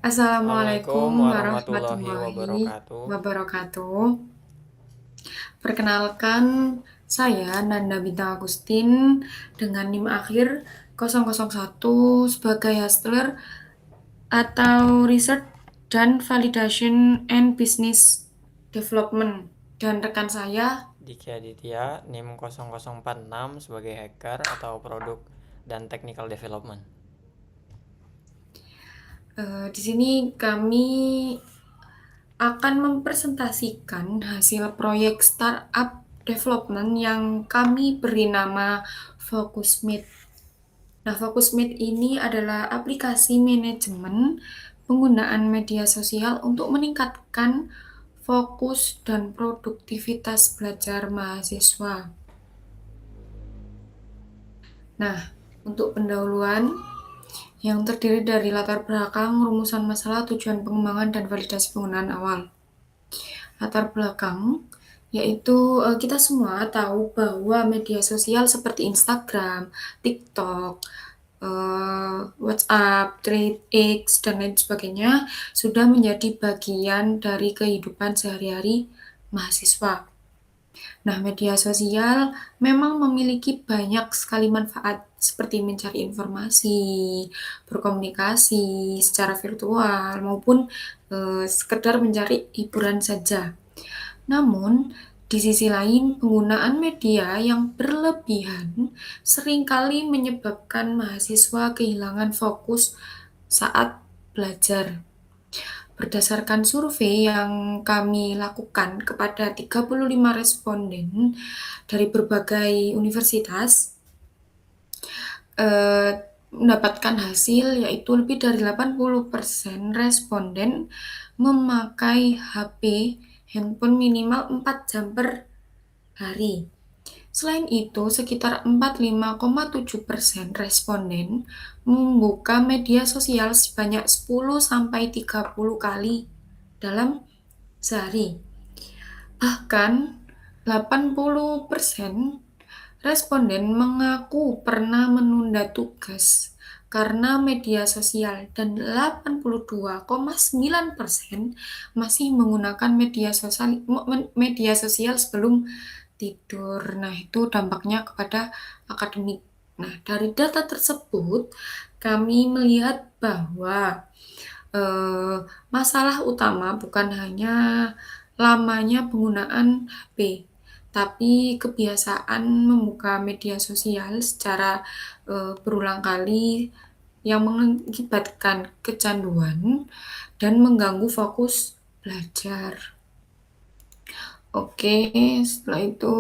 Assalamualaikum Assalamualaikum warahmatullahi warahmatullahi wabarakatuh. wabarakatuh. Perkenalkan, saya Nanda Bintang Agustin dengan NIM akhir 001 sebagai hustler atau Research dan Validation and Business Development. Dan rekan saya, Diki Aditya, NIM 0046 sebagai hacker atau produk dan technical development. di sini kami akan mempresentasikan hasil proyek startup development yang kami beri nama Focusmate. Nah, Focusmate ini adalah aplikasi manajemen penggunaan media sosial untuk meningkatkan fokus dan produktivitas belajar mahasiswa. Nah, untuk pendahuluan yang terdiri dari latar belakang, rumusan masalah, tujuan pengembangan, dan validasi penggunaan awal. Latar belakang yaitu kita semua tahu bahwa media sosial seperti Instagram, TikTok, WhatsApp, Threads, X, dan lain sebagainya sudah menjadi bagian dari kehidupan sehari-hari mahasiswa. Nah, media sosial memang memiliki banyak sekali manfaat seperti mencari informasi, berkomunikasi secara virtual, maupun sekedar mencari hiburan saja. Namun, di sisi lain, penggunaan media yang berlebihan seringkali menyebabkan mahasiswa kehilangan fokus saat belajar. Berdasarkan survei yang kami lakukan kepada 35 responden dari berbagai universitas, eh, mendapatkan hasil yaitu lebih dari 80% responden memakai HP handphone minimal 4 jam per hari. Selain itu, sekitar 45,7% responden membuka media sosial sebanyak 10-30 kali dalam sehari. Bahkan, 80% responden mengaku pernah menunda tugas karena media sosial dan 82,9% masih menggunakan media sosial sebelum tidur. Nah, itu dampaknya kepada akademik. Nah, dari data tersebut kami melihat bahwa eh, masalah utama bukan hanya lamanya penggunaan HP, tapi kebiasaan membuka media sosial secara berulang kali yang mengakibatkan kecanduan dan mengganggu fokus belajar. Oke, setelah itu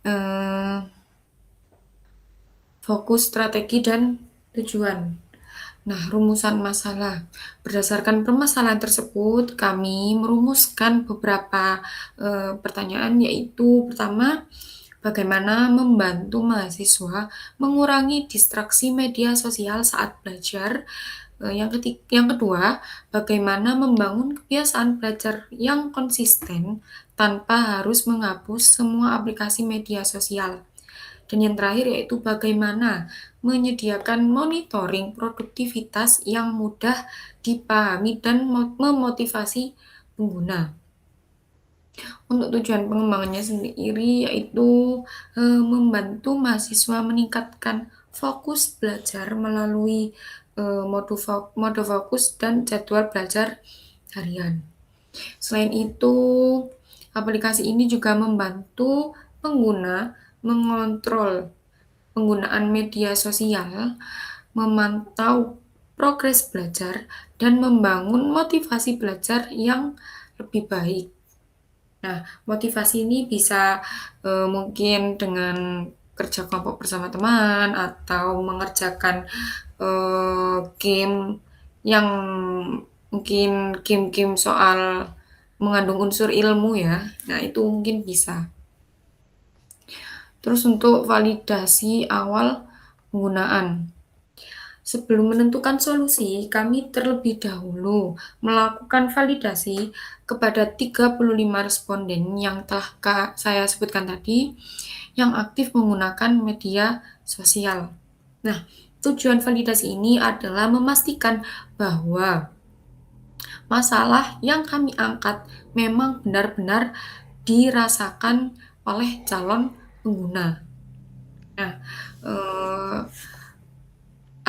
eh, fokus strategi dan tujuan. Nah, rumusan masalah. Berdasarkan permasalahan tersebut, kami merumuskan beberapa pertanyaan, yaitu pertama, bagaimana membantu mahasiswa mengurangi distraksi media sosial saat belajar. Yang kedua, bagaimana membangun kebiasaan belajar yang konsisten tanpa harus menghapus semua aplikasi media sosial. Dan yang terakhir yaitu bagaimana menyediakan monitoring produktivitas yang mudah dipahami dan memotivasi pengguna. Untuk tujuan pengembangannya sendiri yaitu membantu mahasiswa meningkatkan fokus belajar melalui mode fokus dan jadwal belajar harian. Selain itu, aplikasi ini juga membantu pengguna mengontrol penggunaan media sosial, memantau progres belajar, dan membangun motivasi belajar yang lebih baik. Nah, motivasi ini bisa mungkin dengan kerja kelompok bersama teman atau mengerjakan game yang mungkin game-game soal mengandung unsur ilmu ya. Nah, itu mungkin bisa. Terus untuk validasi awal penggunaan. Sebelum menentukan solusi, kami terlebih dahulu melakukan validasi kepada 35 responden yang telah saya sebutkan tadi, yang aktif menggunakan media sosial. Nah, tujuan validasi ini adalah memastikan bahwa masalah yang kami angkat memang benar-benar dirasakan oleh calon pengguna. Nah, eee,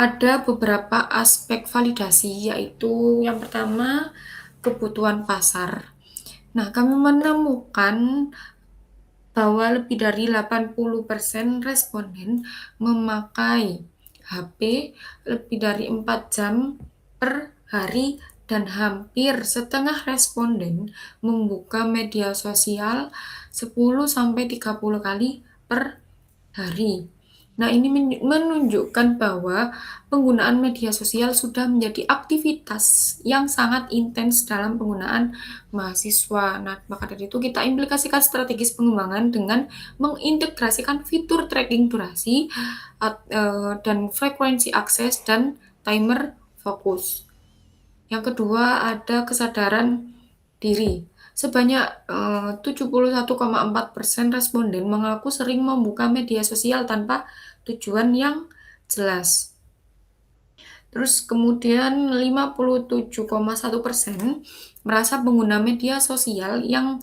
ada beberapa aspek validasi, yaitu yang pertama, kebutuhan pasar. Nah, kami menemukan bahwa lebih dari 80% responden memakai HP lebih dari 4 jam per hari dan hampir setengah responden membuka media sosial 10 sampai 30 kali per hari. Nah, ini menunjukkan bahwa penggunaan media sosial sudah menjadi aktivitas yang sangat intens dalam penggunaan mahasiswa. Nah, maka dari itu kita implikasikan strategis pengembangan dengan mengintegrasikan fitur tracking durasi, dan frekuensi akses dan timer fokus. Yang kedua, ada kesadaran diri. Sebanyak 71,4% responden mengaku sering membuka media sosial tanpa tujuan yang jelas. Terus kemudian 57,1% merasa pengguna media sosial yang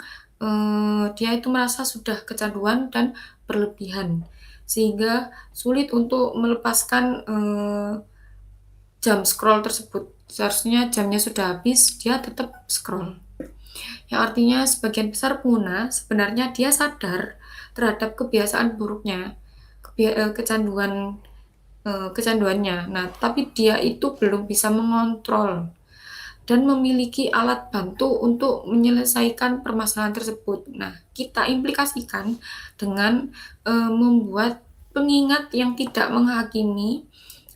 dia itu merasa sudah kecanduan dan berlebihan, sehingga sulit untuk melepaskan jam scroll tersebut. Seharusnya jamnya sudah habis, dia tetap scroll. Yang artinya sebagian besar pengguna sebenarnya dia sadar terhadap kebiasaan buruknya, kecanduannya. Nah, tapi dia itu belum bisa mengontrol dan memiliki alat bantu untuk menyelesaikan permasalahan tersebut. Nah, kita implikasikan dengan membuat pengingat yang tidak menghakimi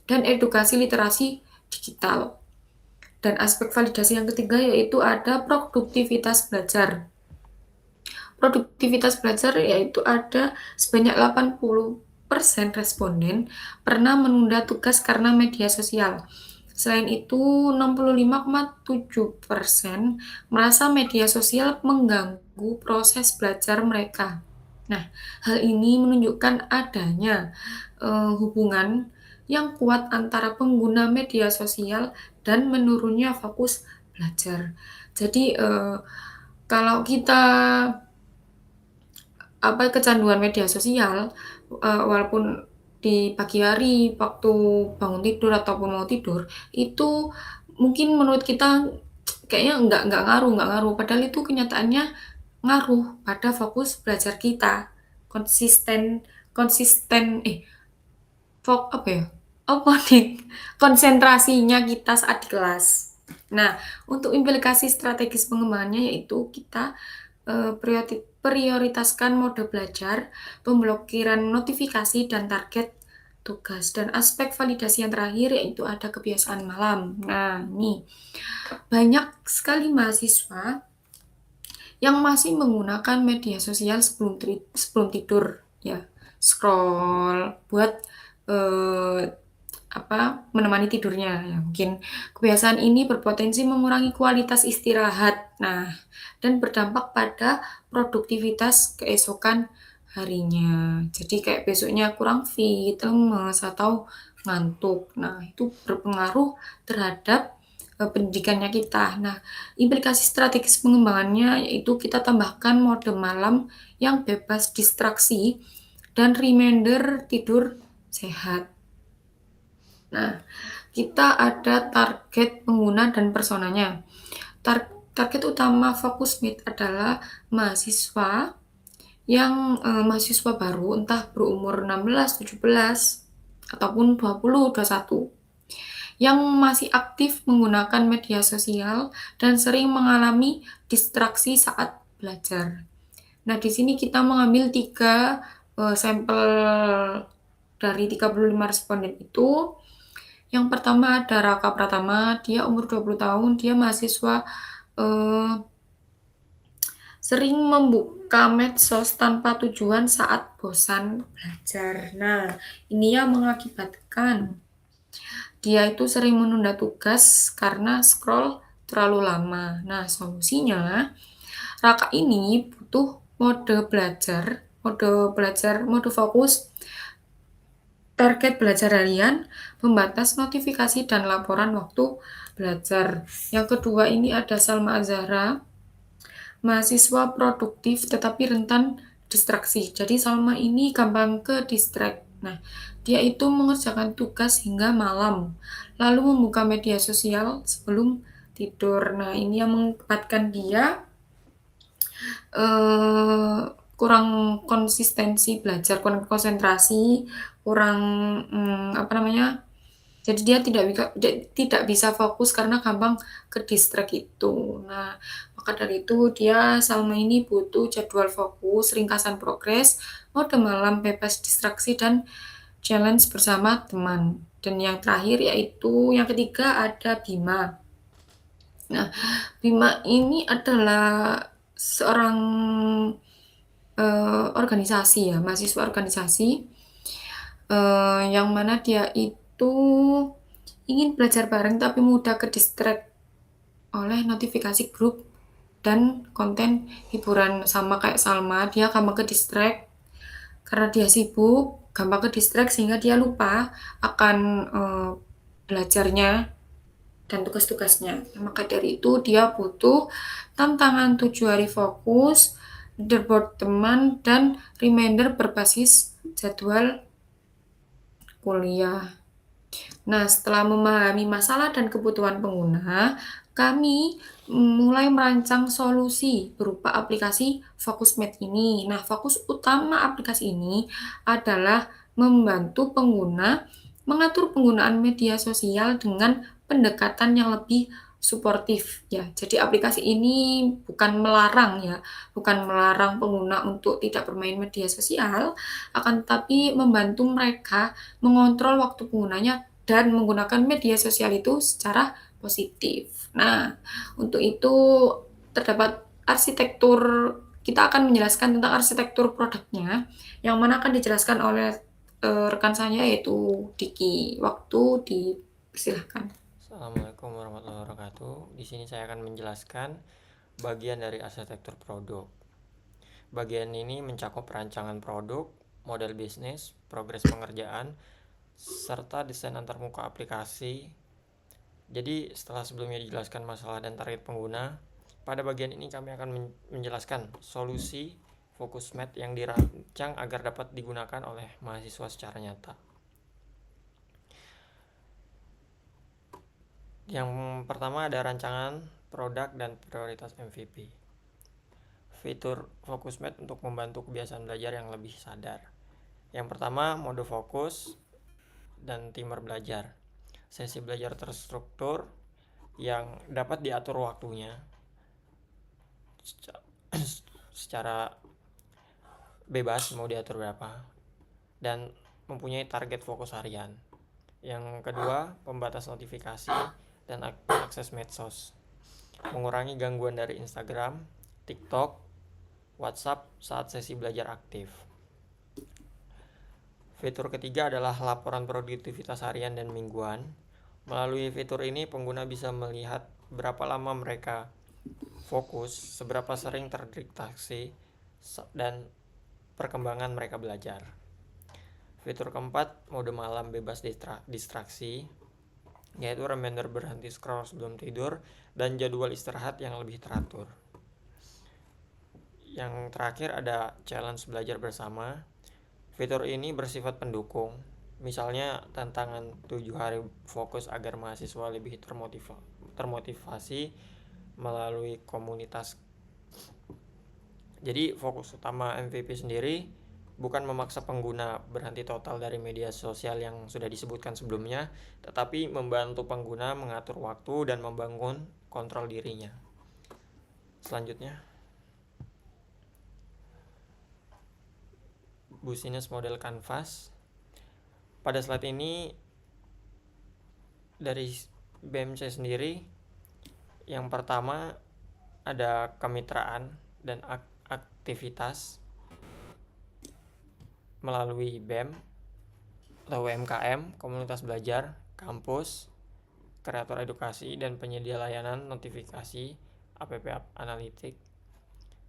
dan edukasi literasi digital. Dan aspek validasi yang ketiga yaitu ada produktivitas belajar. Produktivitas belajar yaitu ada sebanyak 80% responden pernah menunda tugas karena media sosial. Selain itu, 65,7% merasa media sosial mengganggu proses belajar mereka. Nah, hal ini menunjukkan adanya hubungan yang kuat antara pengguna media sosial dan menurunnya fokus belajar. Jadi, kalau kita kecanduan media sosial, walaupun di pagi hari waktu bangun tidur ataupun mau tidur, itu mungkin menurut kita kayaknya nggak ngaruh, padahal itu kenyataannya ngaruh pada fokus belajar kita. Konsisten konsisten eh, apa ya, apa nih, konsentrasinya kita saat di kelas. Nah, untuk implikasi strategis pengembangannya yaitu kita prioritaskan mode belajar, pemblokiran notifikasi dan target tugas, dan aspek validasi yang terakhir yaitu ada kebiasaan malam. Nah, nih banyak sekali mahasiswa yang masih menggunakan media sosial sebelum tidur, ya, scroll buat menemani tidurnya. Ya, mungkin kebiasaan ini berpotensi mengurangi kualitas istirahat. Nah, dan berdampak pada produktivitas keesokan harinya. Jadi kayak besoknya kurang fit, lemes, atau ngantuk. Nah, itu berpengaruh terhadap pendidikannya kita. Nah, implikasi strategis pengembangannya yaitu kita tambahkan mode malam yang bebas distraksi dan reminder tidur sehat. Nah, kita ada target pengguna dan personanya. Target utama Focusmate adalah mahasiswa yang mahasiswa baru, entah berumur 16, 17, ataupun 20, 21, yang masih aktif menggunakan media sosial dan sering mengalami distraksi saat belajar. Nah, di sini kita mengambil 3 sampel dari 35 responden itu. Yang pertama ada Raka Pratama, dia umur 20 tahun, dia mahasiswa sering membuka medsos tanpa tujuan saat bosan belajar. Nah, ini yang mengakibatkan dia itu sering menunda tugas karena scroll terlalu lama. Nah, solusinya Raka ini butuh mode fokus, target belajar harian, pembatas notifikasi dan laporan waktu belajar. Yang kedua ini ada Salma Azhara, mahasiswa produktif tetapi rentan distraksi. Jadi Salma ini gampang ke distract. Nah, dia itu mengerjakan tugas hingga malam, lalu membuka media sosial sebelum tidur. Nah, ini yang mengakibatkan dia eh, kurang konsistensi belajar, kurang konsentrasi, kurang apa namanya? Jadi dia tidak bisa fokus karena gampang ke distract itu. Nah, maka dari itu dia selama ini butuh jadwal fokus, ringkasan progres, mode malam bebas distraksi dan challenge bersama teman. Dan yang terakhir yaitu yang ketiga ada Bima. Nah, Bima ini adalah seorang organisasi ya, mahasiswa organisasi yang mana dia itu ingin belajar bareng tapi mudah ke distract oleh notifikasi grup dan konten hiburan. Sama kayak Salma, dia gampang ke distract karena dia sibuk, gampang ke distract sehingga dia lupa akan belajarnya dan tugas-tugasnya. Maka dari itu dia butuh tantangan 7 hari fokus, leaderboard teman, dan reminder berbasis jadwal kuliah. Nah, setelah memahami masalah dan kebutuhan pengguna, kami mulai merancang solusi berupa aplikasi FokusMate ini. Nah, fokus utama aplikasi ini adalah membantu pengguna mengatur penggunaan media sosial dengan pendekatan yang lebih suportif ya. Jadi aplikasi ini bukan melarang ya, bukan melarang pengguna untuk tidak bermain media sosial, akan tetapi membantu mereka mengontrol waktu penggunanya dan menggunakan media sosial itu secara positif. Nah, untuk itu terdapat arsitektur, kita akan menjelaskan tentang arsitektur produknya, yang mana akan dijelaskan oleh rekan saya yaitu Diki. Waktu dipersilahkan. Assalamualaikum warahmatullahi wabarakatuh. Di sini saya akan menjelaskan bagian dari arsitektur produk. Bagian ini mencakup perancangan produk, model bisnis, progres pengerjaan, serta desain antarmuka aplikasi. Jadi setelah sebelumnya dijelaskan masalah dan target pengguna, pada bagian ini kami akan menjelaskan solusi FokusMate yang dirancang agar dapat digunakan oleh mahasiswa secara nyata. Yang pertama ada rancangan produk dan prioritas MVP. Fitur FokusMate untuk membantu kebiasaan belajar yang lebih sadar. Yang pertama, mode fokus dan timer belajar. Sesi belajar terstruktur yang dapat diatur waktunya secara bebas, mau diatur berapa, dan mempunyai target fokus harian. Yang kedua, pembatas notifikasi dan akses medsos, mengurangi gangguan dari Instagram, TikTok, WhatsApp saat sesi belajar aktif. Fitur ketiga adalah laporan produktivitas harian dan mingguan. Melalui fitur ini, pengguna bisa melihat berapa lama mereka fokus, seberapa sering terdistraksi, dan perkembangan mereka belajar. Fitur keempat, mode malam bebas distraksi, yaitu reminder berhenti scroll sebelum tidur dan jadwal istirahat yang lebih teratur. Yang terakhir ada challenge belajar bersama. Fitur ini bersifat pendukung, misalnya tantangan 7 hari fokus agar mahasiswa lebih termotivasi melalui komunitas. Jadi fokus utama MVP sendiri bukan memaksa pengguna berhenti total dari media sosial yang sudah disebutkan sebelumnya, tetapi membantu pengguna mengatur waktu dan membangun kontrol dirinya. Selanjutnya, business model Canvas. Pada slide ini dari BMC sendiri, yang pertama ada kemitraan dan aktivitas melalui BEM atau UMKM, komunitas belajar, kampus, kreator edukasi, dan penyedia layanan notifikasi, app analitik,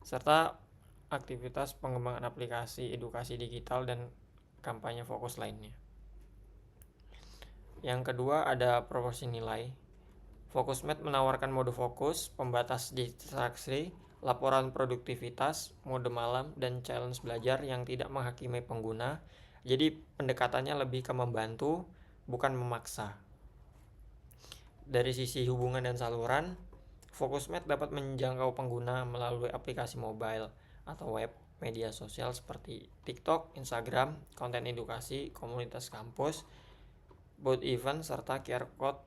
serta aktivitas pengembangan aplikasi edukasi digital dan kampanye fokus lainnya. Yang kedua ada proporsi nilai. Focusmate menawarkan mode fokus, pembatas distraksi, laporan produktivitas, mode malam, dan challenge belajar yang tidak menghakimi pengguna. Jadi pendekatannya lebih ke membantu, bukan memaksa. Dari sisi hubungan dan saluran, Focusmate dapat menjangkau pengguna melalui aplikasi mobile atau web, media sosial seperti TikTok, Instagram, konten edukasi, komunitas kampus, booth event, serta QR code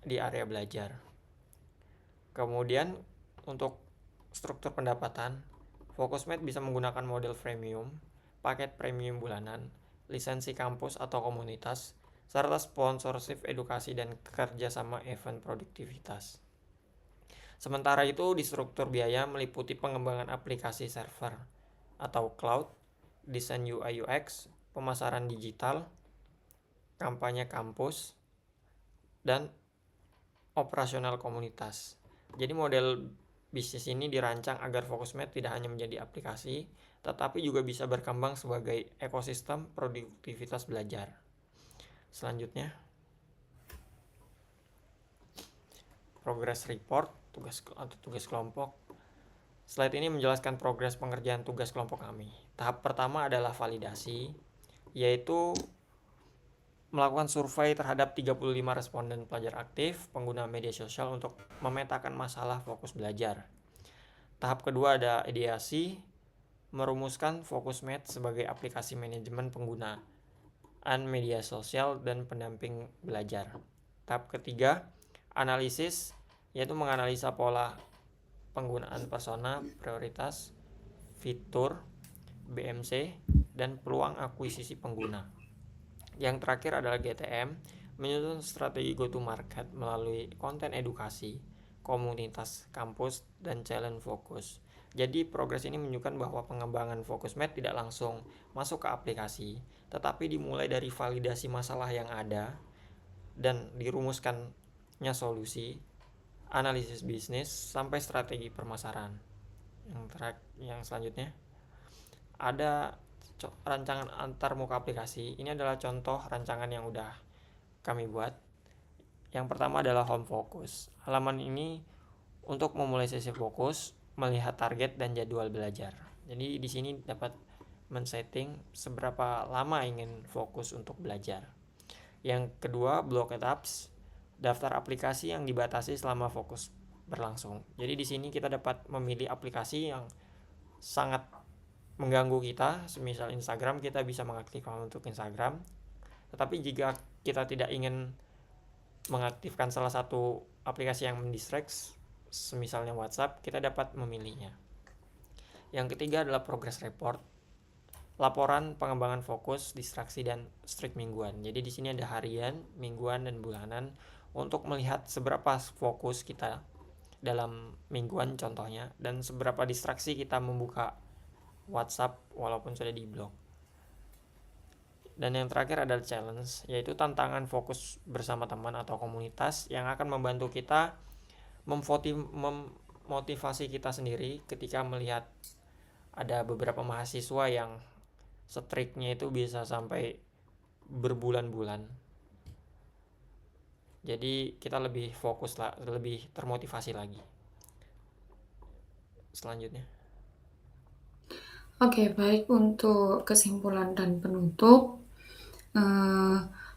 di area belajar. Kemudian untuk struktur pendapatan, Focusmate bisa menggunakan model freemium, paket premium bulanan, lisensi kampus atau komunitas, serta sponsorship edukasi dan kerjasama event produktivitas. Sementara itu di struktur biaya meliputi pengembangan aplikasi server atau cloud, desain UI UX, pemasaran digital, kampanye kampus, dan operasional komunitas. Jadi model bisnis ini dirancang agar Focusmate tidak hanya menjadi aplikasi, tetapi juga bisa berkembang sebagai ekosistem produktivitas belajar. Selanjutnya, progress report, tugas kelompok. Slide ini menjelaskan progres pengerjaan tugas kelompok kami. Tahap pertama adalah validasi, yaitu melakukan survei terhadap 35 responden pelajar aktif pengguna media sosial untuk memetakan masalah fokus belajar. Tahap kedua ada ideasi, merumuskan Focusmate sebagai aplikasi manajemen penggunaan media sosial dan pendamping belajar. Tahap ketiga, analisis, yaitu menganalisa pola penggunaan persona, prioritas, fitur, BMC, dan peluang akuisisi pengguna. Yang terakhir adalah GTM, menyusun strategi go to market melalui konten edukasi, komunitas kampus, dan challenge fokus. Jadi progres ini menunjukkan bahwa pengembangan Focusmate tidak langsung masuk ke aplikasi, tetapi dimulai dari validasi masalah yang ada dan dirumuskannya solusi, analisis bisnis, sampai strategi pemasaran. Yang selanjutnya ada rancangan antarmuka aplikasi. Ini adalah contoh rancangan yang udah kami buat. Yang pertama adalah home focus. Halaman ini untuk memulai sesi fokus, melihat target dan jadwal belajar. Jadi di sini dapat men-setting seberapa lama ingin fokus untuk belajar. Yang kedua, blocked apps, daftar aplikasi yang dibatasi selama fokus berlangsung. Jadi di sini kita dapat memilih aplikasi yang sangat mengganggu kita, semisal Instagram, kita bisa mengaktifkan untuk Instagram. Tetapi jika kita tidak ingin mengaktifkan salah satu aplikasi yang mendistract, semisalnya WhatsApp, kita dapat memilihnya. Yang ketiga adalah progress report, laporan pengembangan fokus, distraksi, dan streak mingguan. Jadi di sini ada harian, mingguan, dan bulanan untuk melihat seberapa fokus kita dalam mingguan contohnya, dan seberapa distraksi kita membuka WhatsApp walaupun sudah di-blok. Dan yang terakhir adalah challenge, yaitu tantangan fokus bersama teman atau komunitas yang akan membantu kita memotivasi kita sendiri ketika melihat ada beberapa mahasiswa yang streaknya itu bisa sampai berbulan-bulan. Jadi kita lebih fokus lah, lebih termotivasi lagi. Selanjutnya. Oke, baik, untuk kesimpulan dan penutup,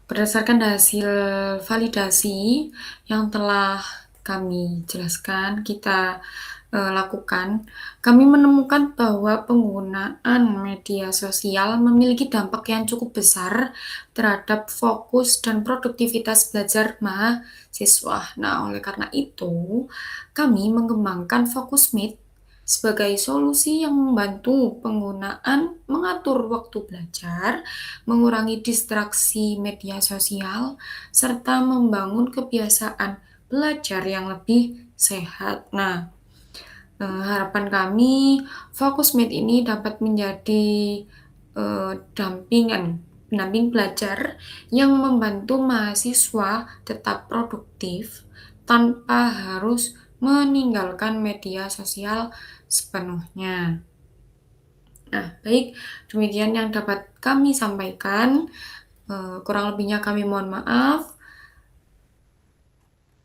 berdasarkan hasil validasi yang telah kami jelaskan, kita lakukan, kami menemukan bahwa penggunaan media sosial memiliki dampak yang cukup besar terhadap fokus dan produktivitas belajar mahasiswa. Nah, oleh karena itu, kami mengembangkan Focusmate sebagai solusi yang membantu penggunaan mengatur waktu belajar, mengurangi distraksi media sosial, serta membangun kebiasaan belajar yang lebih sehat. Nah, harapan kami Focusmate ini dapat menjadi pendamping belajar yang membantu mahasiswa tetap produktif tanpa harus meninggalkan media sosial sepenuhnya. Nah, baik, demikian yang dapat kami sampaikan. Kurang lebihnya kami mohon maaf.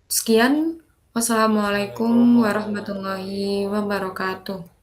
Sekian Wassalamualaikum Assalamualaikum warahmatullahi warahmatullahi wabarakatuh.